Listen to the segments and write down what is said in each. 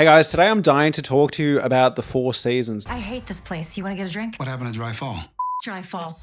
Hey guys, today I'm dying to talk to you about the Four Seasons. I hate this place. You want to get a drink? What happened to Dry Fall? Dry fall.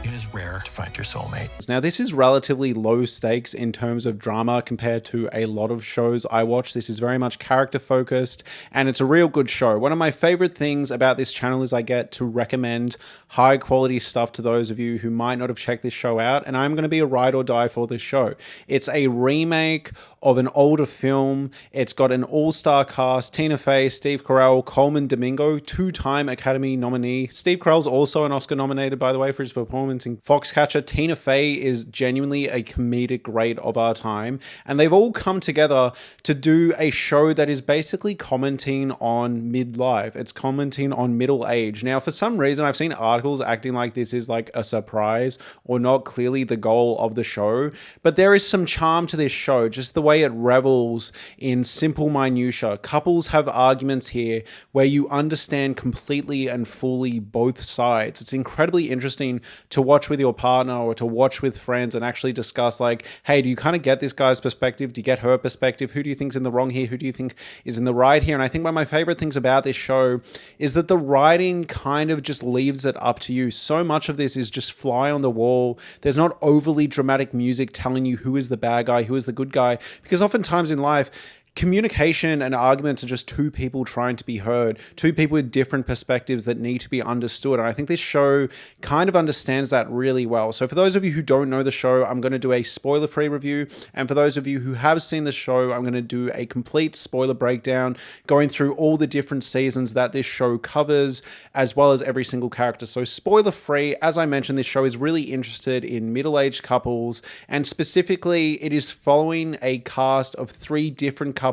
It is rare to find your soulmate. Now, this is relatively low stakes in terms of drama compared to a lot of shows I watch. This is very much character focused, and it's a real good show. One of my favorite things about this channel is I get to recommend high quality stuff to those of you who might not have checked this show out, and I'm going to be a ride or die for this show. It's a remake of an older film. It's got an all-star cast: Tina Fey, Steve Carell, Coleman Domingo, two-time Academy nominee. Steve Carell's also an Oscar nominated, by the way, for his performance in Foxcatcher. Tina Fey is genuinely a comedic great of our time, and they've all come together to do a show that is basically commenting on midlife. It's commenting on middle age. Now, for some reason, I've seen articles acting like this is like a surprise or not clearly the goal of the show, but there is some charm to this show, just the way it revels in simple minutia. Couples have arguments here where you understand completely and fully both sides. It's incredibly interesting to watch with your partner or to watch with friends and actually discuss, like, hey, do you kind of get this guy's perspective? Do you get her perspective? Who do you think's in the wrong here? Who do you think is in the right here? And I think one of my favorite things about this show is that the writing kind of just leaves it up to you. So much of this is just fly on the wall. There's not overly dramatic music telling you who is the bad guy, who is the good guy, because oftentimes in life, communication and arguments are just two people trying to be heard, two people with different perspectives that need to be understood. And I think this show kind of understands that really well. So for those of you who don't know the show, I'm going to do a spoiler-free review. And for those of you who have seen the show, I'm going to do a complete spoiler breakdown, going through all the different seasons that this show covers, as well as every single character. So spoiler-free, as I mentioned, this show is really interested in middle-aged couples, and specifically, it is following a cast of three different couples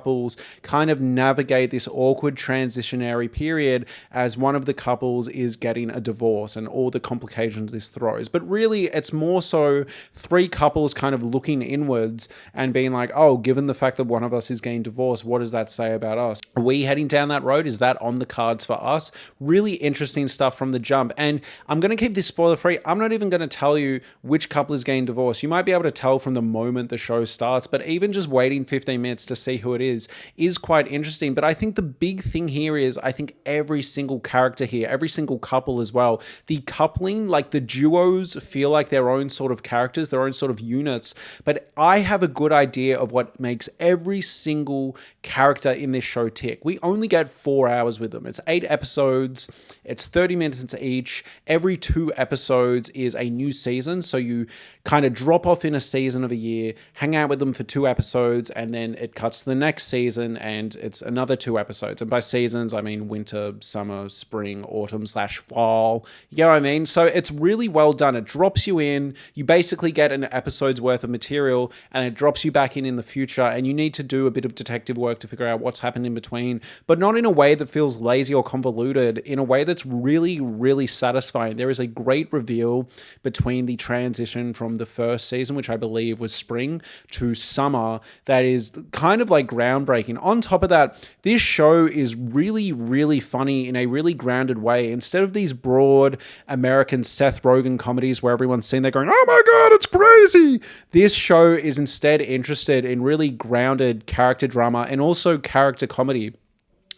kind of navigate this awkward transitionary period as one of the couples is getting a divorce and all the complications this throws. But really, it's more so three couples kind of looking inwards and being like, oh, given the fact that one of us is getting divorced, what does that say about us? Are we heading down that road? Is that on the cards for us? Really interesting stuff from the jump. And I'm going to keep this spoiler free. I'm not even going to tell you which couple is getting divorced. You might be able to tell from the moment the show starts, but even just waiting 15 minutes to see who it is quite interesting. But I think the big thing here is, I think every single character here, every single couple as well, the coupling, like the duos feel like their own sort of characters, their own sort of units. But I have a good idea of what makes every single character in this show tick. We only get 4 hours with them. It's 8 episodes. It's 30 minutes into each. Every 2 episodes is a new season. So you kind of drop off in a season of a year, hang out with them for 2 episodes, and then it cuts to the next season and it's another 2 episodes. And by seasons, I mean winter, summer, spring, autumn / fall. You get what I mean? So it's really well done. It drops you in. You basically get an episode's worth of material and it drops you back in the future, and you need to do a bit of detective work to figure out what's happened in between, but not in a way that feels lazy or convoluted, in a way that's really, really satisfying. There is a great reveal between the transition from the first season, which I believe was spring, to summer, that is kind of like groundbreaking. On top of that, this show is really, really funny in a really grounded way. Instead of these broad American Seth Rogen comedies where everyone's sitting there going, oh my God, it's crazy, this show is instead interested in really grounded character drama and also character comedy.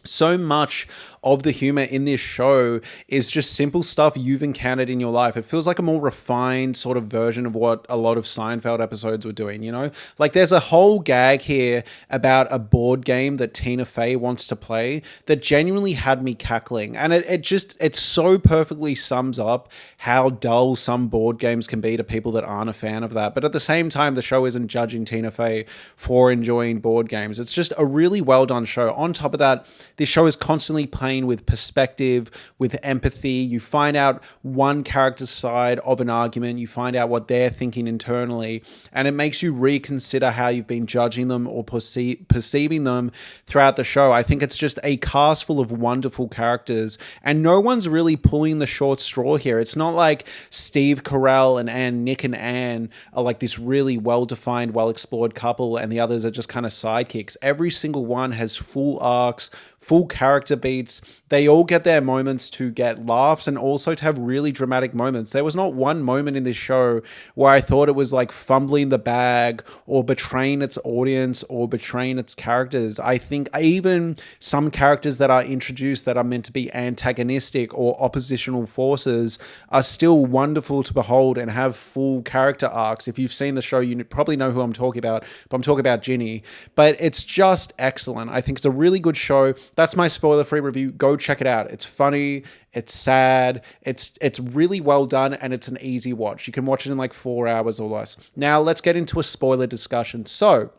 So much of the humor in this show is just simple stuff you've encountered in your life. It feels like a more refined sort of version of what a lot of Seinfeld episodes were doing, you know? Like there's a whole gag here about a board game that Tina Fey wants to play that genuinely had me cackling. And it so perfectly sums up how dull some board games can be to people that aren't a fan of that. But at the same time, the show isn't judging Tina Fey for enjoying board games. It's just a really well done show. On top of that, this show is constantly playing with perspective, with empathy. You find out one character's side of an argument. You find out what they're thinking internally, and it makes you reconsider how you've been judging them or perceiving them throughout the show. I think it's just a cast full of wonderful characters, and no one's really pulling the short straw here. It's not like Steve Carell and Nick and Anne are like this really well-defined, well-explored couple, and the others are just kind of sidekicks. Every single one has full arcs, full character beats. They all get their moments to get laughs and also to have really dramatic moments. There was not one moment in this show where I thought it was like fumbling the bag or betraying its audience or betraying its characters. I think even some characters that are introduced that are meant to be antagonistic or oppositional forces are still wonderful to behold and have full character arcs. If you've seen the show, you probably know who I'm talking about, but I'm talking about Ginny. But it's just excellent. I think it's a really good show. That's my spoiler-free review. Go check it out. It's funny, it's sad, it's really well done, and it's an easy watch. You can watch it in like 4 hours or less. Now, let's get into a spoiler discussion. So,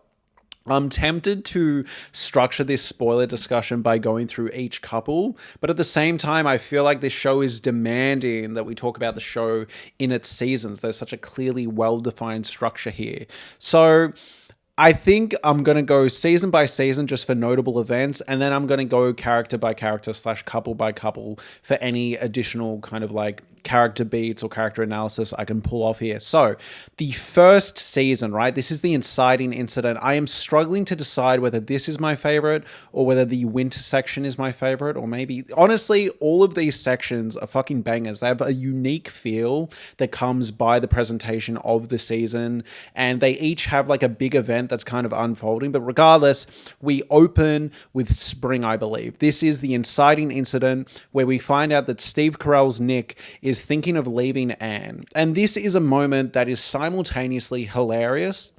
I'm tempted to structure this spoiler discussion by going through each couple, but at the same time, I feel like this show is demanding that we talk about the show in its seasons. There's such a clearly well-defined structure here. So I think I'm going to go season by season just for notable events, and then I'm going to go character by character / couple by couple for any additional kind of like character beats or character analysis I can pull off here. So the first season, right? This is the inciting incident. I am struggling to decide whether this is my favorite or whether the winter section is my favorite, or maybe honestly, all of these sections are fucking bangers. They have a unique feel that comes by the presentation of the season, and they each have like a big event that's kind of unfolding. But regardless, we open with spring, I believe. This is the inciting incident where we find out that Steve Carell's Nick is thinking of leaving Anne. And this is a moment that is simultaneously hilarious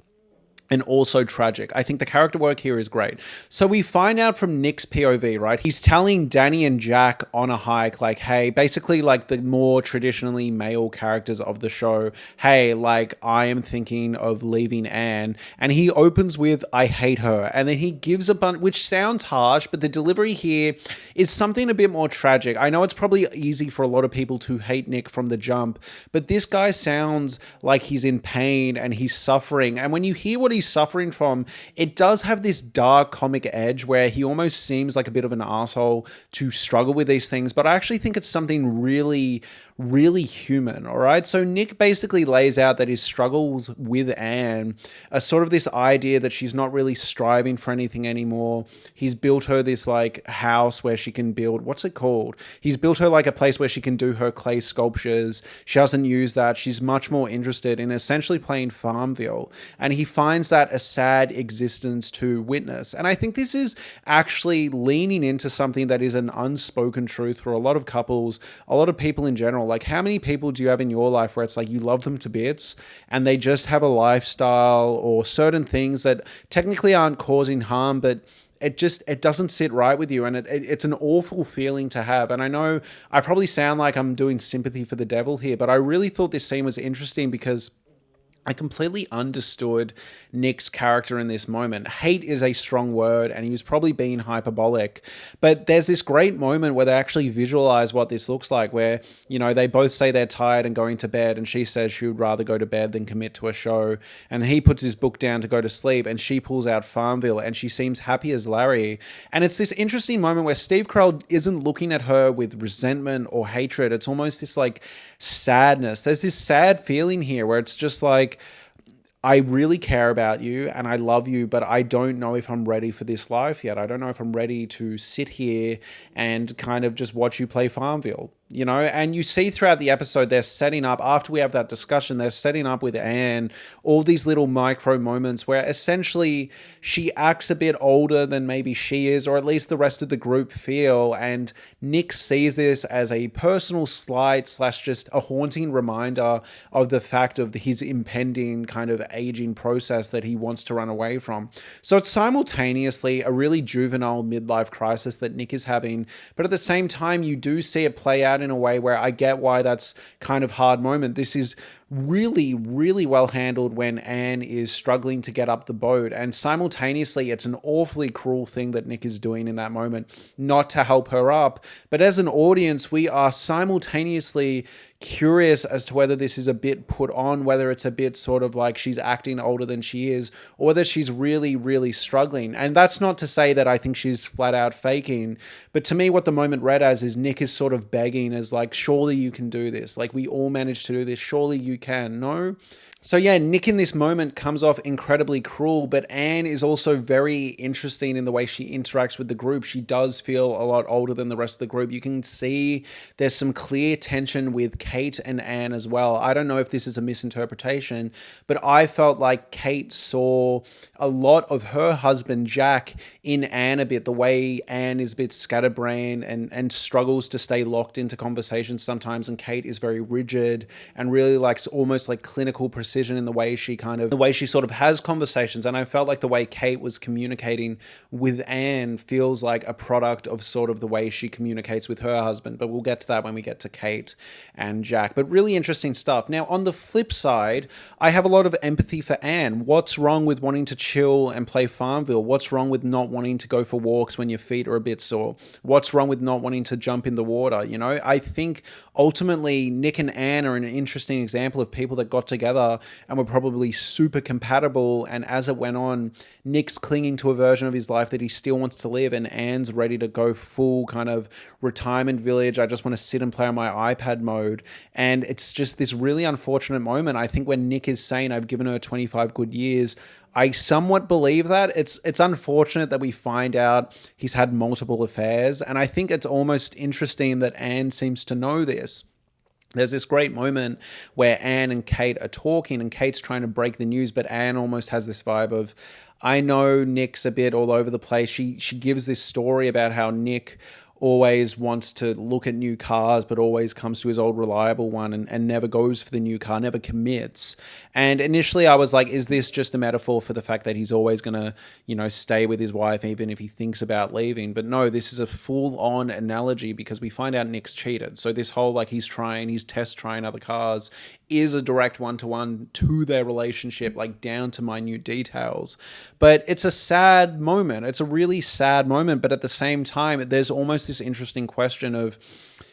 and also tragic. I think the character work here is great. So we find out from Nick's POV, right? He's telling Danny and Jack on a hike, like, hey, basically like the more traditionally male characters of the show, hey, like, I am thinking of leaving Anne. And he opens with, I hate her. And then he gives a bunch, which sounds harsh, but the delivery here is something a bit more tragic. I know it's probably easy for a lot of people to hate Nick from the jump, but this guy sounds like he's in pain and he's suffering. And when you hear what he's suffering from, it does have this dark comic edge where he almost seems like a bit of an asshole to struggle with these things, but I actually think it's something really, really human. All right, so Nick basically lays out that his struggles with Anne are sort of this idea that she's not really striving for anything anymore. He's built her this like house where she can build, what's it called? He's built her like a place where she can do her clay sculptures. She doesn't use that. She's much more interested in essentially playing Farmville, and he finds that a sad existence to witness. And I think this is actually leaning into something that is an unspoken truth for a lot of couples, a lot of people in general. Like, how many people do you have in your life where it's like you love them to bits and they just have a lifestyle or certain things that technically aren't causing harm, but it doesn't sit right with you, and it's an awful feeling to have. And I know I probably sound like I'm doing sympathy for the devil here, but I really thought this scene was interesting because I completely understood Nick's character in this moment. Hate is a strong word, and he was probably being hyperbolic. But there's this great moment where they actually visualize what this looks like, where, you know, they both say they're tired and going to bed, and she says she would rather go to bed than commit to a show. And he puts his book down to go to sleep, and she pulls out Farmville, and she seems happy as Larry. And it's this interesting moment where Steve Carell isn't looking at her with resentment or hatred. It's almost this like sadness. There's this sad feeling here where it's just like, I really care about you and I love you, but I don't know if I'm ready for this life yet. I don't know if I'm ready to sit here and kind of just watch you play Farmville, you know? And you see throughout the episode, they're setting up, after we have that discussion, they're setting up with Anne all these little micro moments where essentially she acts a bit older than maybe she is, or at least the rest of the group feel. And Nick sees this as a personal slight / just a haunting reminder of the fact of his impending kind of aging process that he wants to run away from. So it's simultaneously a really juvenile midlife crisis that Nick is having, but at the same time, you do see it play out in a way where I get why that's kind of hard moment. This is really, really well handled when Anne is struggling to get up the boat. And simultaneously, it's an awfully cruel thing that Nick is doing in that moment, not to help her up. But as an audience, we are simultaneously curious as to whether this is a bit put on, whether it's a bit sort of like she's acting older than she is, or whether she's really, really struggling. And that's not to say that I think she's flat out faking, but to me, what the moment read as is Nick is sort of begging as like, surely you can do this. Like, we all managed to do this. Surely you can. No, So yeah, Nick in this moment comes off incredibly cruel, but Anne is also very interesting in the way she interacts with the group. She does feel a lot older than the rest of the group. You can see there's some clear tension with Kate and Anne as well. I don't know if this is a misinterpretation, but I felt like Kate saw a lot of her husband Jack in Anne a bit, the way Anne is a bit scatterbrained and struggles to stay locked into conversations sometimes, and Kate is very rigid and really likes almost like clinical precision in the way she sort of has conversations. And I felt like the way Kate was communicating with Anne feels like a product of sort of the way she communicates with her husband, but we'll get to that when we get to Kate and Jack. But really interesting stuff. Now on the flip side, I have a lot of empathy for Anne. What's wrong with wanting to chill and play Farmville? What's wrong with not wanting to go for walks when your feet are a bit sore? What's wrong with not wanting to jump in the water? You know, I think ultimately Nick and Anne are an interesting example of people that got together and were probably super compatible. And as it went on, Nick's clinging to a version of his life that he still wants to live, and Anne's ready to go full kind of retirement village. I just want to sit and play on my iPad mode. And it's just this really unfortunate moment. I think when Nick is saying, I've given her 25 good years, I somewhat believe that. It's unfortunate that we find out he's had multiple affairs, and I think it's almost interesting that Anne seems to know this. There's this great moment where Anne and Kate are talking, and Kate's trying to break the news, but Anne almost has this vibe of, I know Nick's a bit all over the place. She gives this story about how Nick always wants to look at new cars, but always comes to his old reliable one and never goes for the new car, never commits. And initially I was like, is this just a metaphor for the fact that he's always going to, you know, stay with his wife even if he thinks about leaving? But no, this is a full-on analogy because we find out Nick's cheated. So this whole, like, he's test trying other cars is a direct one-to-one to their relationship, like down to minute details. But it's a sad moment. It's a really sad moment. But at the same time, there's almost this interesting question of,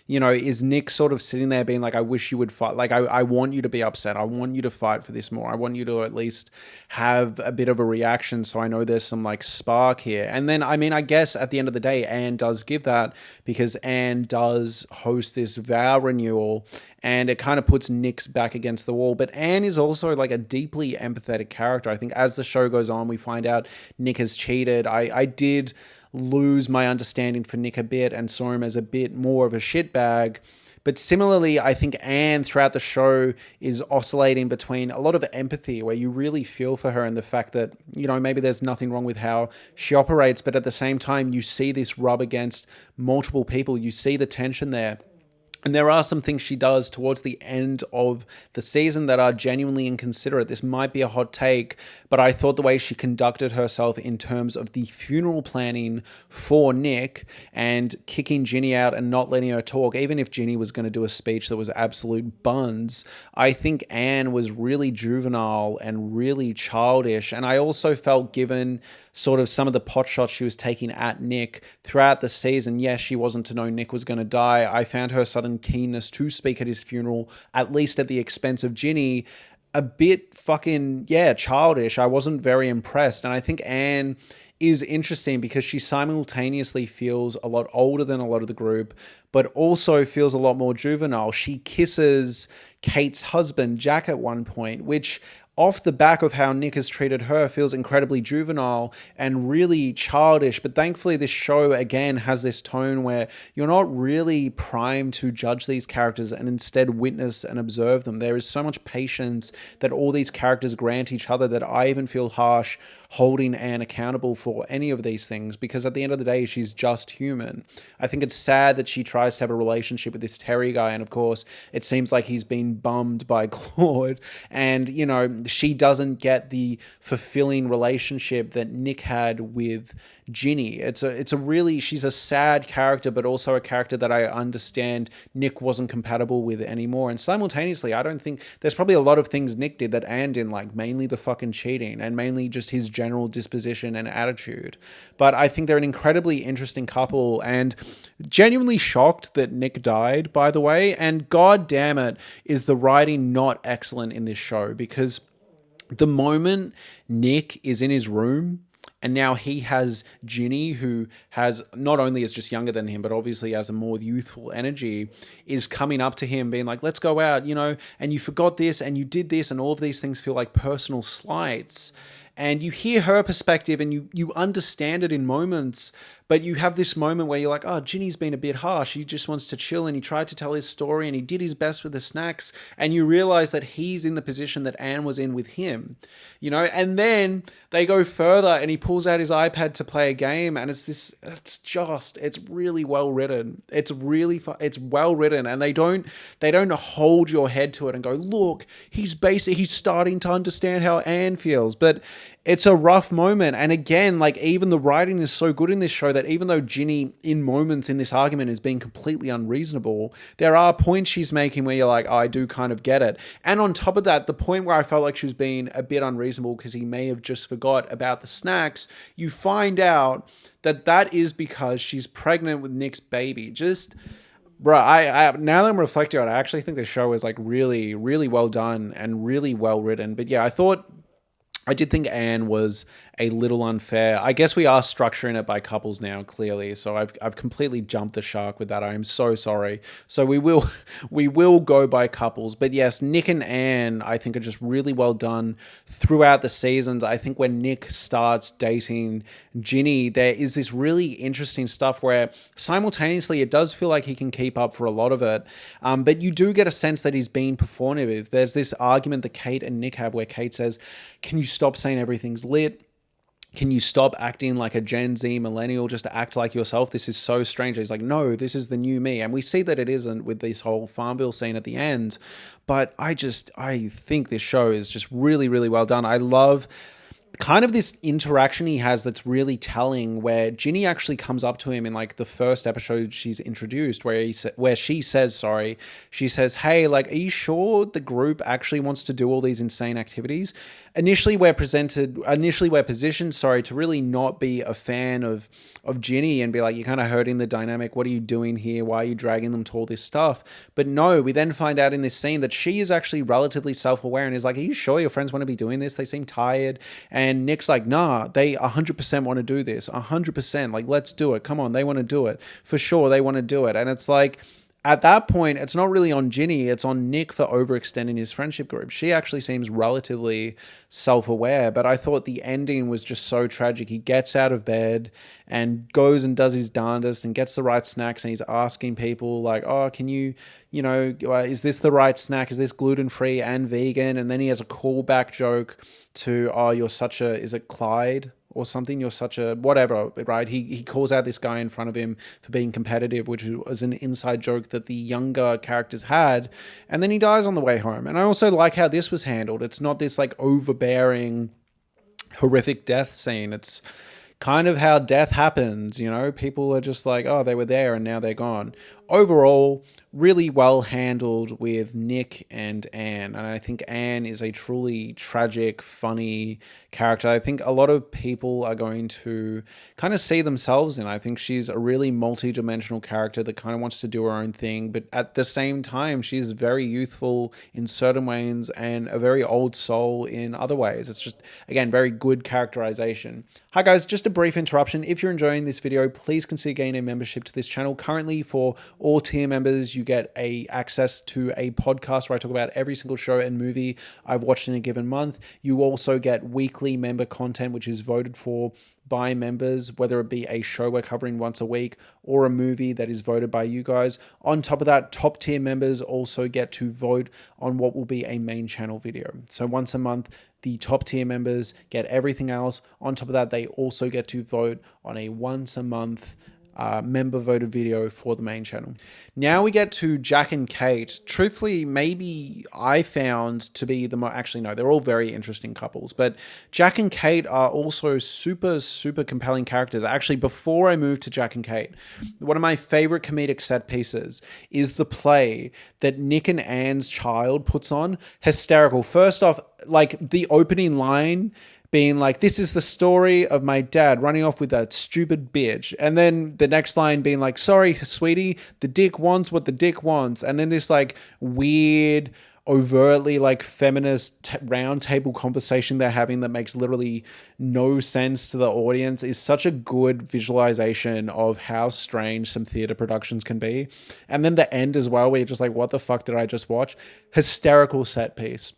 you know, is Nick sort of sitting there being like, I wish you would fight. Like, I want you to be upset. I want you to fight for this more. I want you to at least have a bit of a reaction so I know there's some like spark here. And then, I mean, I guess at the end of the day, Anne does give that because Anne does host this vow renewal and it kind of puts Nick's back against the wall. But Anne is also like a deeply empathetic character. I think as the show goes on, we find out Nick has cheated. I did lose my understanding for Nick a bit and saw him as a bit more of a shitbag. But similarly, I think Anne throughout the show is oscillating between a lot of empathy where you really feel for her and the fact that, you know, maybe there's nothing wrong with how she operates, but at the same time, you see this rub against multiple people. You see the tension there. And there are some things she does towards the end of the season that are genuinely inconsiderate. This might be a hot take, but I thought the way she conducted herself in terms of the funeral planning for Nick and kicking Ginny out and not letting her talk, even if Ginny was going to do a speech that was absolute buns, I think Anne was really juvenile and really childish. And I also felt, given sort of some of the pot shots she was taking at Nick throughout the season, yes, she wasn't to know Nick was going to die. I found her sudden keenness to speak at his funeral, at least at the expense of Ginny, a bit fucking, yeah, childish. I wasn't very impressed. And I think Anne is interesting because she simultaneously feels a lot older than a lot of the group, but also feels a lot more juvenile. She kisses Kate's husband, Jack, at one point, which off the back of how Nick has treated her feels incredibly juvenile and really childish. But thankfully this show again has this tone where you're not really primed to judge these characters and instead witness and observe them. There is so much patience that all these characters grant each other that I even feel harsh holding Anne accountable for any of these things, because at the end of the day, she's just human. I think it's sad that she tries to have a relationship with this Terry guy, and of course, it seems like he's been bummed by Claude, and, you know, she doesn't get the fulfilling relationship that Nick had with Ginny. It's a really, she's a sad character, but also a character that I understand Nick wasn't compatible with anymore. And simultaneously, I don't think there's probably a lot of things Nick did that Anne didn't like, mainly the fucking cheating and mainly just his general disposition and attitude. But I think they're an incredibly interesting couple, and genuinely shocked that Nick died, by the way. And god damn it, is the writing not excellent in this show, because the moment Nick is in his room And now he has Ginny, who has not only is just younger than him, but obviously has a more youthful energy, is coming up to him being like, let's go out, and you forgot this and you did this, and all of these things feel like personal slights. And you hear her perspective and you understand it in moments, but you have this moment where you're like, oh, Ginny's been a bit harsh. He just wants to chill, and he tried to tell his story and he did his best with the snacks. And you realize that he's in the position that Anne was in with him, and then they go further and he pulls out his iPad to play a game. And it's really well written. It's really, it's well written. And they don't hold your head to it and go, look, he's starting to understand how Anne feels. But it's a rough moment. And again, like, even the writing is so good in this show that even though Ginny in moments in this argument is being completely unreasonable, there are points she's making where you're like, oh, I do kind of get it. And on top of that, the point where I felt like she was being a bit unreasonable because he may have just forgot about the snacks, you find out that is because she's pregnant with Nick's baby. Just... Bro, I now that I'm reflecting on it, I actually think this show is like really, really well done and really well written. But yeah, I did think Anne was a little unfair. I guess we are structuring it by couples now, clearly. So I've completely jumped the shark with that. I am so sorry. So we will go by couples. But yes, Nick and Anne, I think, are just really well done throughout the seasons. I think when Nick starts dating Ginny, there is this really interesting stuff where simultaneously it does feel like he can keep up for a lot of it. But you do get a sense that he's being performative. There's this argument that Kate and Nick have where Kate says, can you stop saying everything's lit? Can you stop acting like a Gen Z millennial just to act like yourself? This is so strange. He's like, no, this is the new me. And we see that it isn't with this whole Farmville scene at the end. But I think this show is just really, really well done. I love kind of this interaction he has that's really telling, where Ginny actually comes up to him in like the first episode she's introduced, where she says, hey, like, are you sure the group actually wants to do all these insane activities? Initially we're positioned, to really not be a fan of Ginny and be like, you're kind of hurting the dynamic. What are you doing here? Why are you dragging them to all this stuff? But no, we then find out in this scene that she is actually relatively self-aware and is like, are you sure your friends want to be doing this? They seem tired. And Nick's like, nah, they 100% want to do this. 100%. Like, let's do it. Come on. They want to do it. For sure. They want to do it. And it's like, at that point, it's not really on Ginny, it's on Nick for overextending his friendship group. She actually seems relatively self-aware, but I thought the ending was just so tragic. He gets out of bed and goes and does his darndest and gets the right snacks, and he's asking people like, oh, can you is this the right snack? Is this gluten-free and vegan? And then he has a callback joke to, oh, is it Clyde? Or something, you're such a whatever, right? He calls out this guy in front of him for being competitive, which was an inside joke that the younger characters had. And then he dies on the way home. And I also like how this was handled. It's not this like overbearing, horrific death scene. It's kind of how death happens, people are just like, oh, they were there and now they're gone. Overall, really well handled with Nick and Anne. And I think Anne is a truly tragic, funny character. I think a lot of people are going to kind of see themselves in. I think she's a really multi-dimensional character that kind of wants to do her own thing. But at the same time, she's very youthful in certain ways and a very old soul in other ways. It's just, again, very good characterization. Hi guys, just a brief interruption. If you're enjoying this video, please consider gaining a membership to this channel. Currently, for all tier members, you get access to a podcast where I talk about every single show and movie I've watched in a given month. You also get weekly member content, which is voted for by members, whether it be a show we're covering once a week or a movie that is voted by you guys. On top of that, top tier members also get to vote on what will be a main channel video. So once a month, the top tier members get everything else. On top of that, they also get to vote on a once a month member voted video for the main channel. Now we get to Jack and Kate. Truthfully, maybe I found to be actually no, they're all very interesting couples, but Jack and Kate are also super, super compelling characters. Actually, before I move to Jack and Kate, one of my favorite comedic set pieces is the play that Nick and Anne's child puts on. Hysterical. First off, like the opening line being like, this is the story of my dad running off with that stupid bitch. And then the next line being like, sorry, sweetie, the dick wants what the dick wants. And then this like weird overtly like feminist round table conversation they're having that makes literally no sense to the audience is such a good visualization of how strange some theater productions can be. And then the end as well, where you're just like, what the fuck did I just watch? Hysterical set piece.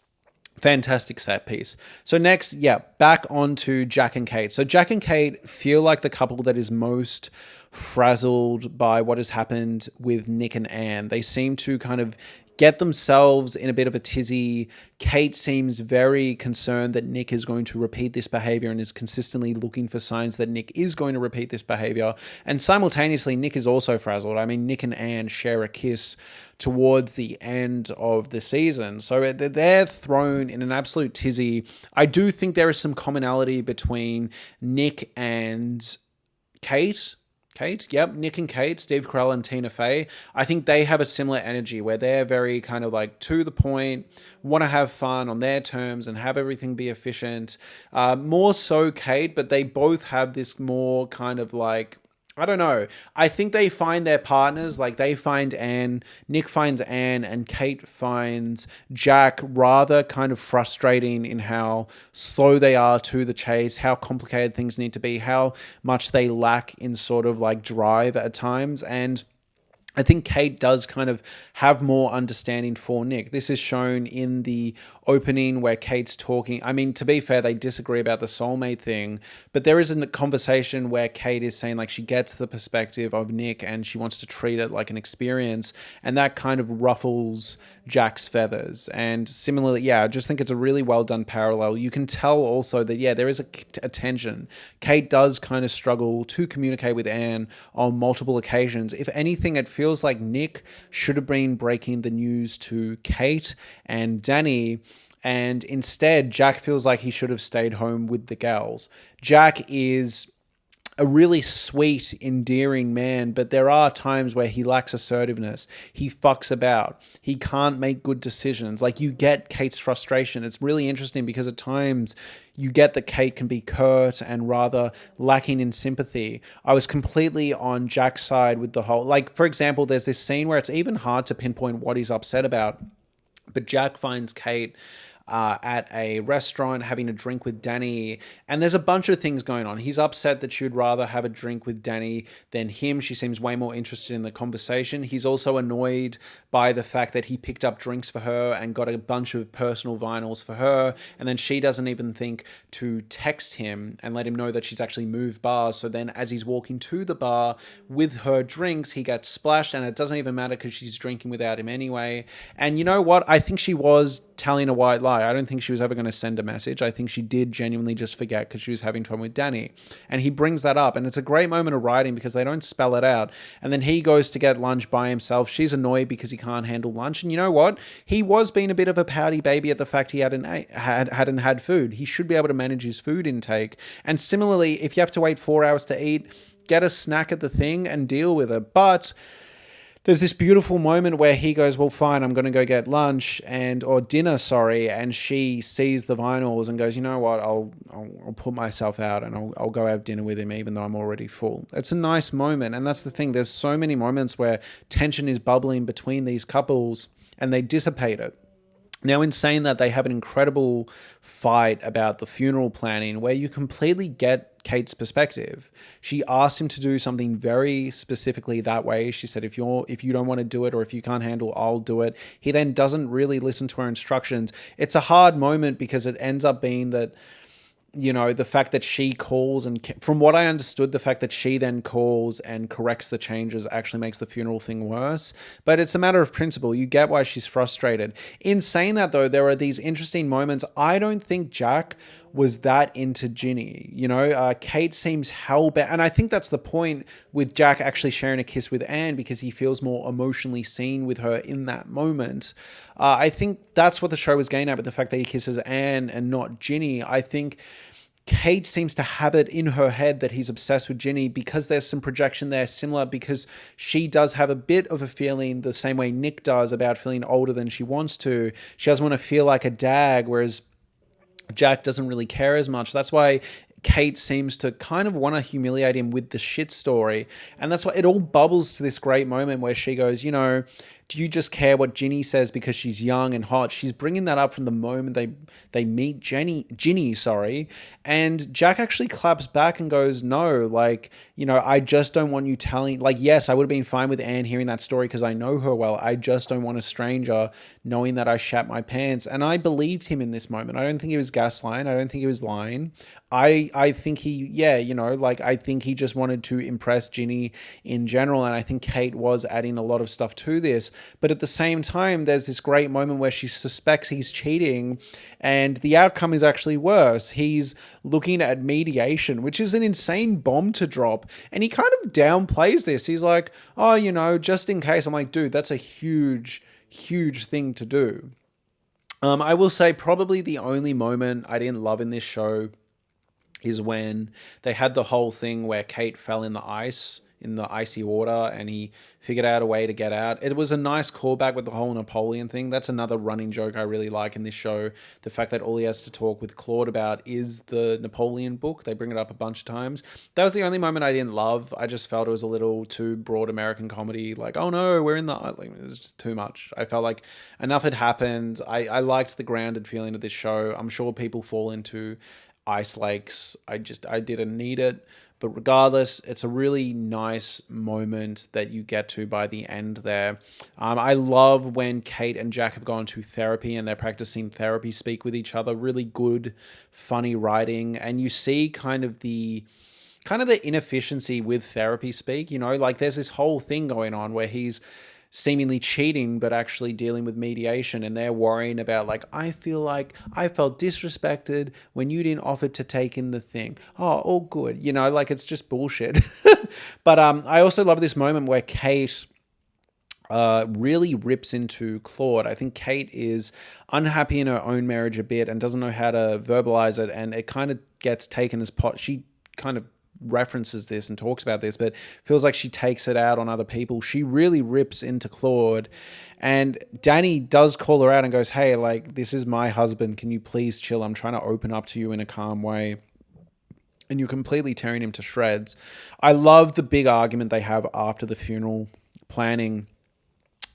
Fantastic set piece. So next, yeah, back onto Jack and Kate. So Jack and Kate feel like the couple that is most frazzled by what has happened with Nick and Anne. They seem to kind of get themselves in a bit of a tizzy. Kate seems very concerned that Nick is going to repeat this behavior and is consistently looking for signs that Nick is going to repeat this behavior. And simultaneously, Nick is also frazzled. I mean, Nick and Anne share a kiss towards the end of the season. So they're thrown in an absolute tizzy. I do think there is some commonality between Nick and Kate. Yep, Nick and Kate, Steve Carell and Tina Fey. I think they have a similar energy where they're very kind of like to the point, want to have fun on their terms and have everything be efficient. More so Kate, but they both have this more kind of like, I don't know. I think they find their partners, like they find Anne, Nick finds Anne, and Kate finds Jack rather kind of frustrating in how slow they are to the chase, how complicated things need to be, how much they lack in sort of like drive at times. And I think Kate does kind of have more understanding for Nick. This is shown in the opening where Kate's talking. I mean, to be fair, they disagree about the soulmate thing, but there is a conversation where Kate is saying like she gets the perspective of Nick and she wants to treat it like an experience, and that kind of ruffles Jack's feathers. And similarly, yeah, I just think it's a really well done parallel. You can tell also that, yeah, there is a tension. Kate does kind of struggle to communicate with Anne on multiple occasions. If anything, it feels like Nick should have been breaking the news to Kate and Danny, and instead Jack feels like he should have stayed home with the gals. Jack is a really sweet, endearing man, but there are times where he lacks assertiveness. He fucks about. He can't make good decisions. Like, you get Kate's frustration. It's really interesting because at times you get that Kate can be curt and rather lacking in sympathy. I was completely on Jack's side with the whole, like, for example, there's this scene where it's even hard to pinpoint what he's upset about, but Jack finds Kate at a restaurant having a drink with Danny, and there's a bunch of things going on. He's upset that she would rather have a drink with Danny than him. She seems way more interested in the conversation. He's also annoyed by the fact that he picked up drinks for her and got a bunch of personal vinyls for her, and then she doesn't even think to text him and let him know that she's actually moved bars. So then as he's walking to the bar with her drinks, he gets splashed, and it doesn't even matter because she's drinking without him anyway. And you know what? I think she was telling a white lie. I don't think she was ever going to send a message. I think she did genuinely just forget because she was having fun with Danny. And he brings that up, and it's a great moment of writing because they don't spell it out. And then he goes to get lunch by himself. She's annoyed because he can't handle lunch. And you know what? He was being a bit of a pouty baby at the fact he hadn't had food. He should be able to manage his food intake. And similarly, if you have to wait 4 hours to eat, get a snack at the thing and deal with it. But there's this beautiful moment where he goes, well, fine, I'm going to go get lunch or dinner, sorry. And she sees the vinyls and goes, you know what, I'll put myself out and I'll go have dinner with him even though I'm already full. It's a nice moment. And that's the thing. There's so many moments where tension is bubbling between these couples and they dissipate it. Now, in saying that, they have an incredible fight about the funeral planning where you completely get Kate's perspective. She asked him to do something very specifically that way. She said, if you don't want to do it or if you can't handle, I'll do it. He then doesn't really listen to her instructions. It's a hard moment because it ends up being that, you know, the fact that she calls and from what I understood, the fact that she then calls and corrects the changes actually makes the funeral thing worse. But it's a matter of principle. You get why she's frustrated. In saying that, though, there are these interesting moments. I don't think Jack was that into Ginny. You know, Kate seems hell-bent. And I think that's the point with Jack actually sharing a kiss with Anne because he feels more emotionally seen with her in that moment. I think that's what the show was getting at with the fact that he kisses Anne and not Ginny. I think Kate seems to have it in her head that he's obsessed with Ginny because there's some projection there similar because she does have a bit of a feeling the same way Nick does about feeling older than she wants to. She doesn't want to feel like a dag, whereas Jack doesn't really care as much. That's why Kate seems to kind of want to humiliate him with the shit story. And that's why it all bubbles to this great moment where she goes, you know, do you just care what Ginny says because she's young and hot? She's bringing that up from the moment they meet Ginny, sorry. And Jack actually claps back and goes, no, like, you know, I just don't want you telling, like, yes, I would have been fine with Anne hearing that story because I know her well. I just don't want a stranger knowing that I shat my pants. And I believed him in this moment. I don't think he was gaslighting. I don't think he was lying. I think he, yeah, you know, like, I think he just wanted to impress Ginny in general. And I think Kate was adding a lot of stuff to this. But at the same time, there's this great moment where she suspects he's cheating, and the outcome is actually worse. He's looking at mediation, which is an insane bomb to drop. And he kind of downplays this. He's like, oh, you know, just in case. I'm like, dude, that's a huge, huge thing to do. I will say probably the only moment I didn't love in this show is when they had the whole thing where Kate fell in the icy water, and he figured out a way to get out. It was a nice callback with the whole Napoleon thing. That's another running joke I really like in this show. The fact that all he has to talk with Claude about is the Napoleon book. They bring it up a bunch of times. That was the only moment I didn't love. I just felt it was a little too broad American comedy. Like, oh no, we're in the... Like, it was just too much. I felt like enough had happened. I liked the grounded feeling of this show. I'm sure people fall into ice lakes. I didn't need it. But regardless, it's a really nice moment that you get to by the end there. I love when Kate and Jack have gone to therapy and they're practicing therapy speak with each other. Really good, funny writing. And you see kind of the inefficiency with therapy speak. You know, like there's this whole thing going on where he's seemingly cheating but actually dealing with mediation, and they're worrying about, like, I feel like I felt disrespected when you didn't offer to take in the thing. Oh, all good, you know, like it's just bullshit. But I also love this moment where Kate really rips into Claude. I think Kate is unhappy in her own marriage a bit and doesn't know how to verbalize it, and it kind of gets taken as pot. She kind of references this and talks about this, but feels like she takes it out on other people. She really rips into Claude, and Danny does call her out and goes, hey, like, this is my husband. Can you please chill? I'm trying to open up to you in a calm way. And you're completely tearing him to shreds. I love the big argument they have after the funeral planning.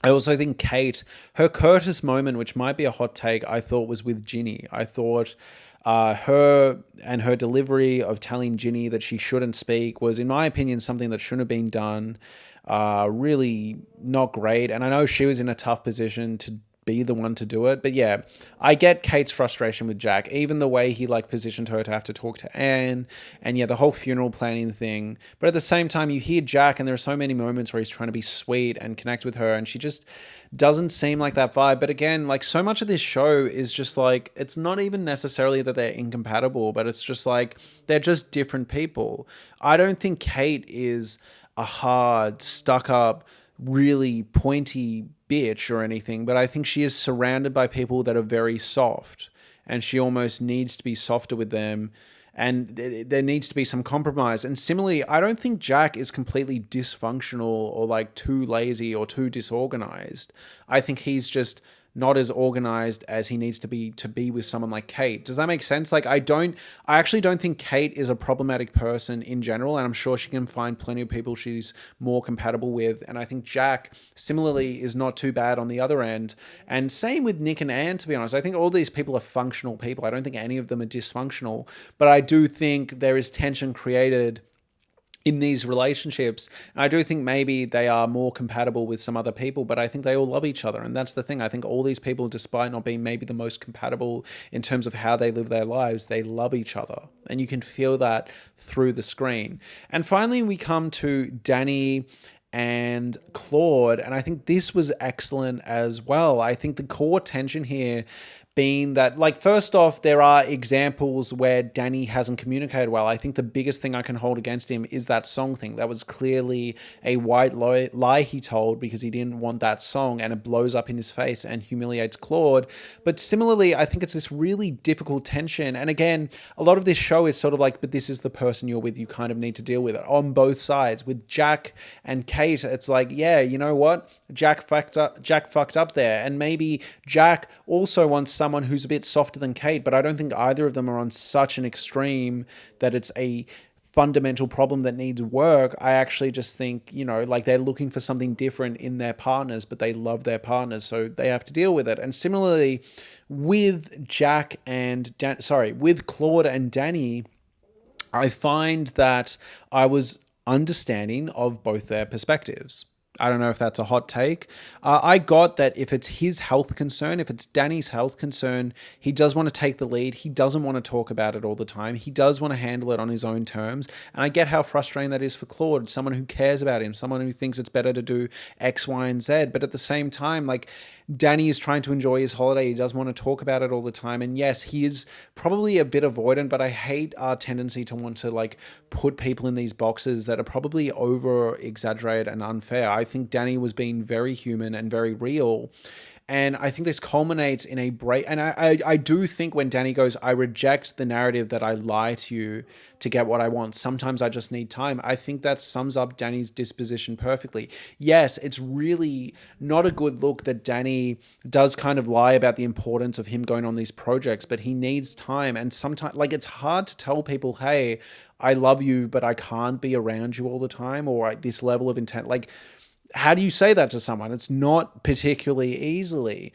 I also think Kate, her Curtis moment, which might be a hot take, I thought was with Ginny. I thought her and her delivery of telling Ginny that she shouldn't speak was, in my opinion, something that shouldn't have been done. Really not great. And I know she was in a tough position to be the one to do it. But yeah, I get Kate's frustration with Jack, even the way he like positioned her to have to talk to Anne, and yeah, the whole funeral planning thing. But at the same time, you hear Jack and there are so many moments where he's trying to be sweet and connect with her, and she just doesn't seem like that vibe. But again, like, so much of this show is just like, it's not even necessarily that they're incompatible, but it's just like, they're just different people. I don't think Kate is a hard, stuck up, really pointy bitch or anything, but I think she is surrounded by people that are very soft, and she almost needs to be softer with them, and there needs to be some compromise. And similarly, I don't think Jack is completely dysfunctional or like too lazy or too disorganized. I think he's just not as organized as he needs to be with someone like Kate. Does that make sense? Like, I actually don't think Kate is a problematic person in general, and I'm sure she can find plenty of people she's more compatible with. And I think Jack, similarly, is not too bad on the other end. And same with Nick and Anne, to be honest. I think all these people are functional people. I don't think any of them are dysfunctional, but I do think there is tension created in these relationships. And I do think maybe they are more compatible with some other people, but I think they all love each other. And that's the thing. I think all these people, despite not being maybe the most compatible in terms of how they live their lives, they love each other. And you can feel that through the screen. And finally, we come to Danny and Claude, and I think this was excellent as well. I think the core tension here being that, like, first off, there are examples where Danny hasn't communicated well. I think the biggest thing I can hold against him is that song thing. That was clearly a white lie he told because he didn't want that song, and it blows up in his face and humiliates Claude. But similarly, I think it's this really difficult tension. And again, a lot of this show is sort of like, but this is the person you're with. You kind of need to deal with it on both sides. With Jack and Kate, it's like, yeah, you know what? Jack fucked up there. And maybe Jack also wants someone who's a bit softer than Kate, but I don't think either of them are on such an extreme that it's a fundamental problem that needs work. I actually just think, you know, like they're looking for something different in their partners, but they love their partners, so they have to deal with it. And similarly with with Claude and Danny, I find that I was understanding of both their perspectives. I don't know if that's a hot take. I got that if it's his health concern, if it's Danny's health concern, he does want to take the lead. He doesn't want to talk about it all the time. He does want to handle it on his own terms. And I get how frustrating that is for Claude, someone who cares about him, someone who thinks it's better to do X, Y, and Z. But at the same time, like, Danny is trying to enjoy his holiday. He doesn't want to talk about it all the time. And yes, he is probably a bit avoidant, but I hate our tendency to want to like put people in these boxes that are probably over exaggerated and unfair. I think Danny was being very human and very real. And I think this culminates in a break. And I do think when Danny goes, I reject the narrative that I lie to you to get what I want. Sometimes I just need time. I think that sums up Danny's disposition perfectly. Yes, it's really not a good look that Danny does kind of lie about the importance of him going on these projects, but he needs time. And sometimes, like, it's hard to tell people, hey, I love you, but I can't be around you all the time, or at this level of intent. Like, how do you say that to someone? It's not particularly easy.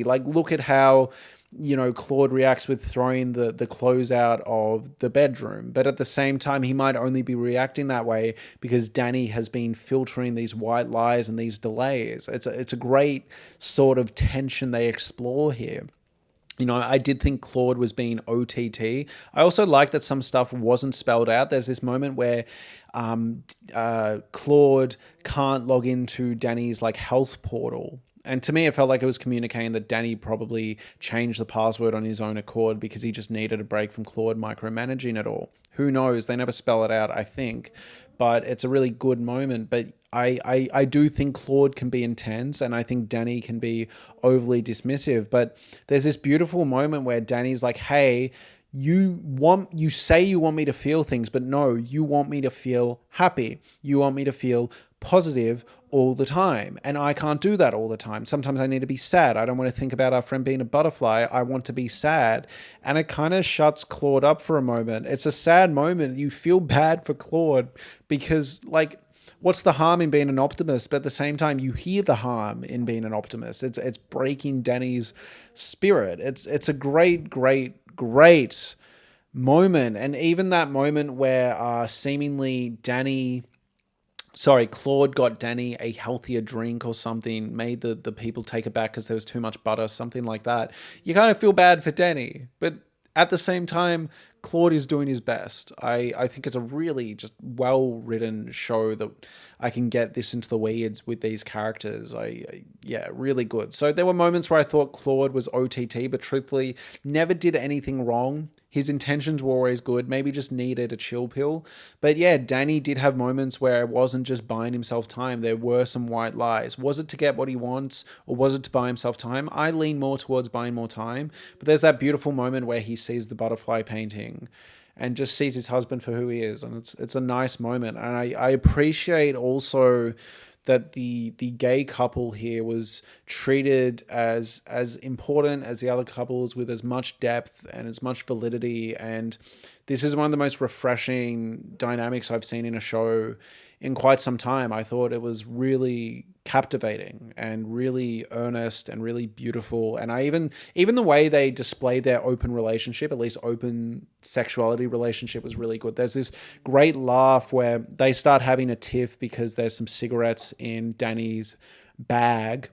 Like, look at how, you know, Claude reacts with throwing the clothes out of the bedroom. But at the same time, he might only be reacting that way because Danny has been filtering these white lies and these delays. It's a great sort of tension they explore here. You know, I did think Claude was being OTT. I also like that some stuff wasn't spelled out. There's this moment where Claude can't log into Danny's like health portal. And to me, it felt like it was communicating that Danny probably changed the password on his own accord because he just needed a break from Claude micromanaging it all. Who knows? They never spell it out, I think. But it's a really good moment. But I do think Claude can be intense, and I think Danny can be overly dismissive. But there's this beautiful moment where Danny's like, hey, you say you want me to feel things, but no, you want me to feel happy. You want me to feel positive all the time. And I can't do that all the time. Sometimes I need to be sad. I don't want to think about our friend being a butterfly. I want to be sad. And it kind of shuts Claude up for a moment. It's a sad moment. You feel bad for Claude because, like, what's the harm in being an optimist? But at the same time, you hear the harm in being an optimist. It's breaking Danny's spirit. It's a great moment. And even that moment where seemingly Claude got Danny a healthier drink or something, made the people take it back because there was too much butter, something like that. You kind of feel bad for Danny, but at the same time, Claude is doing his best. I think it's a really just well-written show that I can get this into the weeds with these characters. Yeah, really good. So there were moments where I thought Claude was OTT, but truthfully, never did anything wrong. His intentions were always good, maybe just needed a chill pill. But yeah, Danny did have moments where it wasn't just buying himself time. There were some white lies. Was it to get what he wants, or was it to buy himself time? I lean more towards buying more time. But there's that beautiful moment where he sees the butterfly painting and just sees his husband for who he is. And it's a nice moment. And I appreciate also that the gay couple here was treated as important as the other couples, with as much depth and as much validity. And this is one of the most refreshing dynamics I've seen in a show in quite some time. I thought it was really captivating and really earnest and really beautiful. And I even the way they displayed their open relationship, at least open sexuality relationship, was really good. There's this great laugh where they start having a tiff because there's some cigarettes in Danny's bag.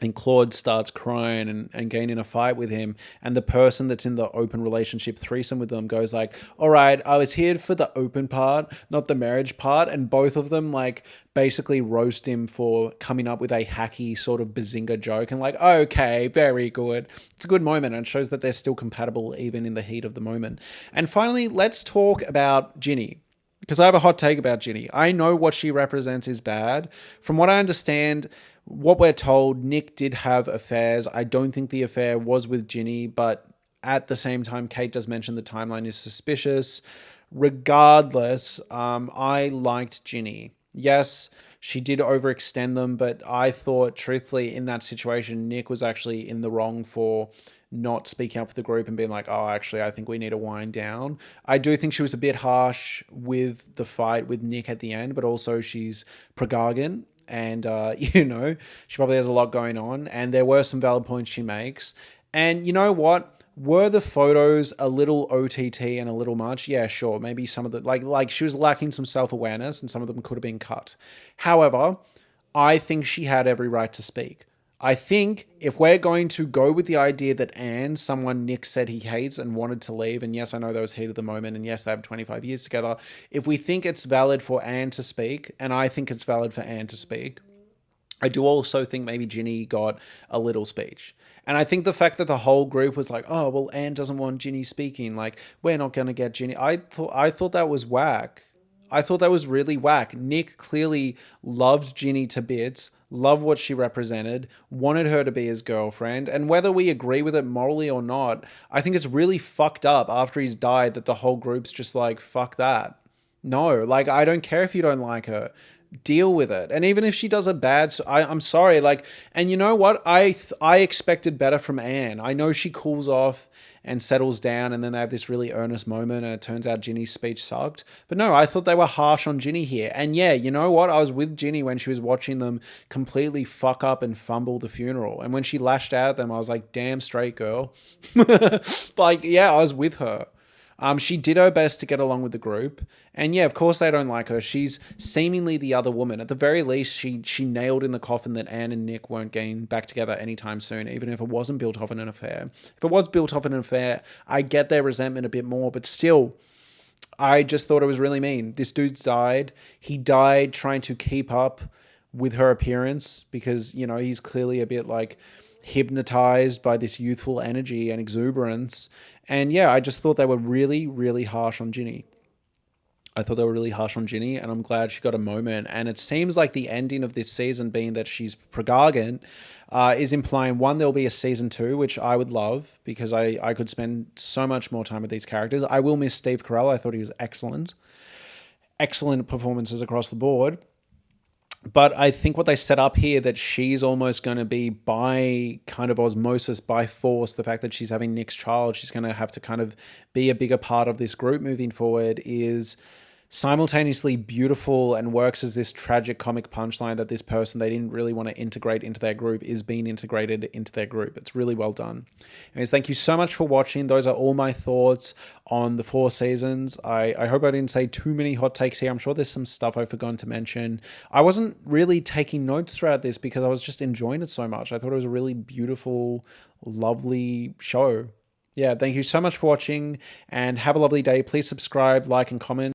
And Claude starts crying and getting in a fight with him. And the person that's in the open relationship threesome with them goes like, all right, I was here for the open part, not the marriage part. And both of them like basically roast him for coming up with a hacky sort of bazinga joke. And like, okay, very good. It's a good moment. And it shows that they're still compatible even in the heat of the moment. And finally, let's talk about Ginny. Because I have a hot take about Ginny. I know what she represents is bad. From what I understand, what we're told, Nick did have affairs. I don't think the affair was with Ginny, but at the same time, Kate does mention the timeline is suspicious. Regardless, I liked Ginny. Yes, she did overextend them, but I thought, truthfully, in that situation, Nick was actually in the wrong for not speaking up for the group and being like, oh, actually, I think we need to wind down. I do think she was a bit harsh with the fight with Nick at the end, but also she's Pragargan. And, she probably has a lot going on. And there were some valid points she makes. And you know what? Were the photos a little OTT and a little much? Yeah, sure. Maybe some of the like she was lacking some self-awareness and some of them could have been cut. However, I think she had every right to speak. I think if we're going to go with the idea that Anne, someone Nick said he hates and wanted to leave, and yes, I know there was heat at the moment, and yes, they have 25 years together. If we think it's valid for Anne to speak, and I think it's valid for Anne to speak, I do also think maybe Ginny got a little speech. And I think the fact that the whole group was like, oh, well, Anne doesn't want Ginny speaking. Like, we're not going to get Ginny. I thought that was whack. I thought that was really whack. Nick clearly loved Ginny to bits, loved what she represented, wanted her to be his girlfriend. And whether we agree with it morally or not, I think it's really fucked up after he's died that the whole group's just like, fuck that. No, like, I don't care if you don't like her. Deal with it. And even if she does a bad, I'm sorry. Like, and you know what? I expected better from Anne. I know she cools off and settles down, and then they have this really earnest moment, and it turns out Ginny's speech sucked. But no, I thought they were harsh on Ginny here. And yeah, you know what? I was with Ginny when she was watching them completely fuck up and fumble the funeral. And when she lashed out at them, I was like, damn straight girl. Like, yeah, I was with her. She did her best to get along with the group. And yeah, of course they don't like her. She's seemingly the other woman. At the very least, she nailed in the coffin that Anne and Nick weren't getting back together anytime soon, even if it wasn't built off an affair. If it was built off an affair, I get their resentment a bit more, but still, I just thought it was really mean. This dude's died. He died trying to keep up with her appearance because, he's clearly a bit like hypnotized by this youthful energy and exuberance. And yeah, I just thought they were really, really harsh on Ginny. I thought they were really harsh on Ginny, and I'm glad she got a moment. And it seems like the ending of this season, being that she's Pragargan, is implying, one, there'll be a season 2, which I would love because I could spend so much more time with these characters. I will miss Steve Carell. I thought he was excellent. Excellent performances across the board. But I think what they set up here, that she's almost going to be by kind of osmosis, by force, the fact that she's having Nick's child, she's going to have to kind of be a bigger part of this group moving forward, is simultaneously beautiful and works as this tragic comic punchline that this person they didn't really want to integrate into their group is being integrated into their group. It's really well done. Anyways, thank you so much for watching. Those are all my thoughts on the 4 seasons. I hope I didn't say too many hot takes here. I'm sure there's some stuff I've forgotten to mention. I wasn't really taking notes throughout this because I was just enjoying it so much. I thought it was a really beautiful, lovely show. Yeah, thank you so much for watching and have a lovely day. Please subscribe, like, and comment.